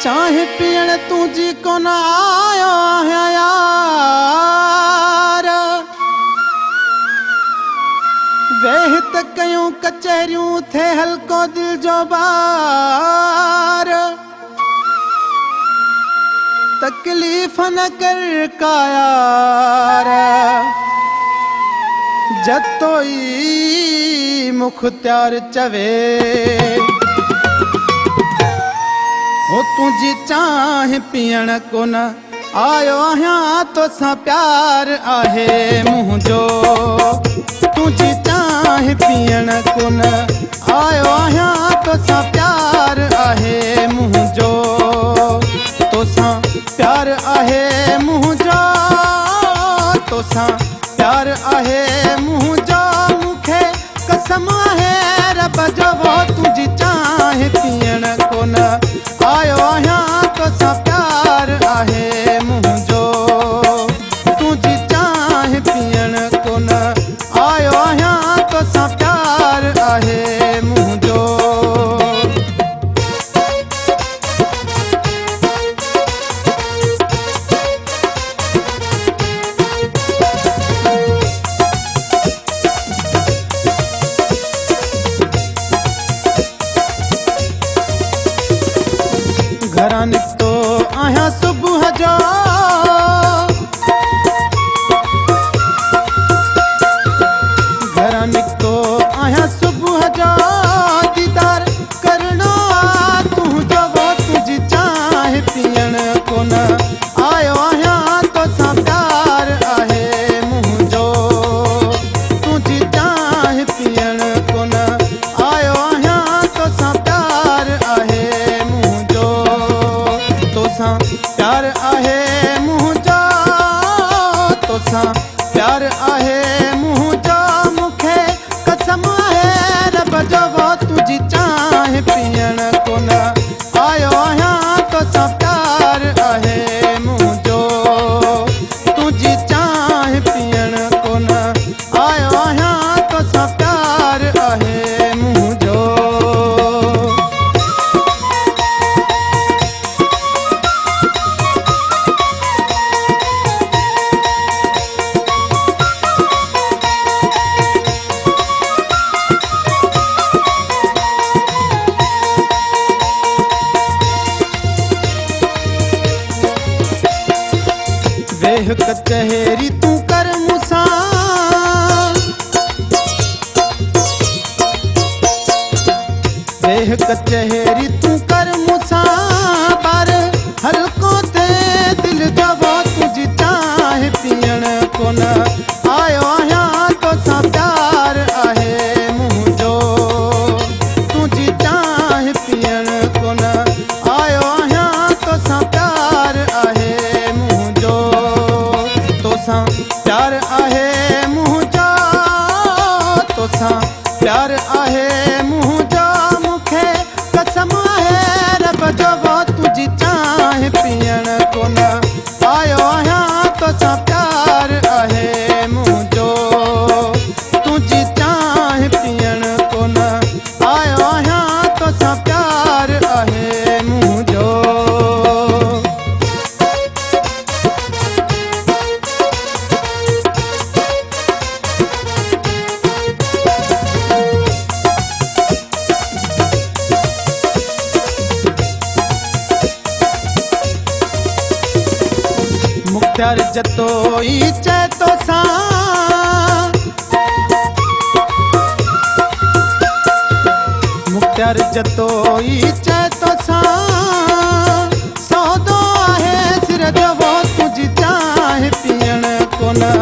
चाहे पीण तुझी को न आयो है यार। वेह त कयूं कचहरियूं थे हल्को दिल जो बार। तकलीफ़ न कर का यार, जतोई मुख्तियार चवे ओ तुझी चाहे पीण को न आयो आहियां तोसां प्यार आहे मुंहिंजो। तुझी चाहे पीण को न आयो आहियां तोसां प्यार आहे मुंहिंजो। तोसां प्यार आहे मुंहिंजो, तोसां प्यार आहे मुंहिंजो। मूंखे कसम आहे रब जो वो तुझी चाहे पीण को न आयो आहियां तोसां प्यार आहे मुंहिंजो। तुझी चाहे पीण को न आयो आहियां तोसां प्यार आहे मुंहिंजो। घरां निकतो आहियां सुबुह जो, घरां निकतो आहियां सुबुह जो। दीदार करणो आ तुंहिंजो वो तुझी चाहे पीअण को न आयो आहियां तोसां प्यार आहे मुंहिंजो। तुझी चाहे पीअण को न आयो आहियां तोसां प्यार आहे मुंहिंजो। तोसां प्यार आहे मुंहिंजो, तोसां प्यार आहे मुंहिंजो। मूंखे कसम आहे रब जो वो तुझी चाहे पीअण को न आयो आहियां तोसां प्यार आहे मुंहिंजो। तुझी चाहे पीअण को न आयो आहियां तोसां प्यार आहे मुंहिंजो। वेह कचहरी तू कर मूंसां, वेह कचहरी तू कर मूंसां। पर हल्को थे दिल जो वो तुझी चाहे पीअण को न आयो आहियां तोसां प्यार आहे मुंहिंजो। तुझी चाहे पीअण को न आयो आहियां तोसां प्यार आहे मुंहिंजो। तोसां प्यार आहे मुंहिंजो, तोसां प्यार आहे मुंहिंजो। मूंखे कसम आहे रब जो वो तुझी चाहे पीअण को न आयो आहियां तोसां प्यार आहे मुंहिंजो। तुझी चाहे पीअण को न आयो आहियां तोसां प्यार आहे मुंहिंजो। मुख्तियार जतोई चए तोसां, मुख्तियार जतोई चए तोसां। सौदो आहे सिर जो वो तुझी चाहे पीअण को न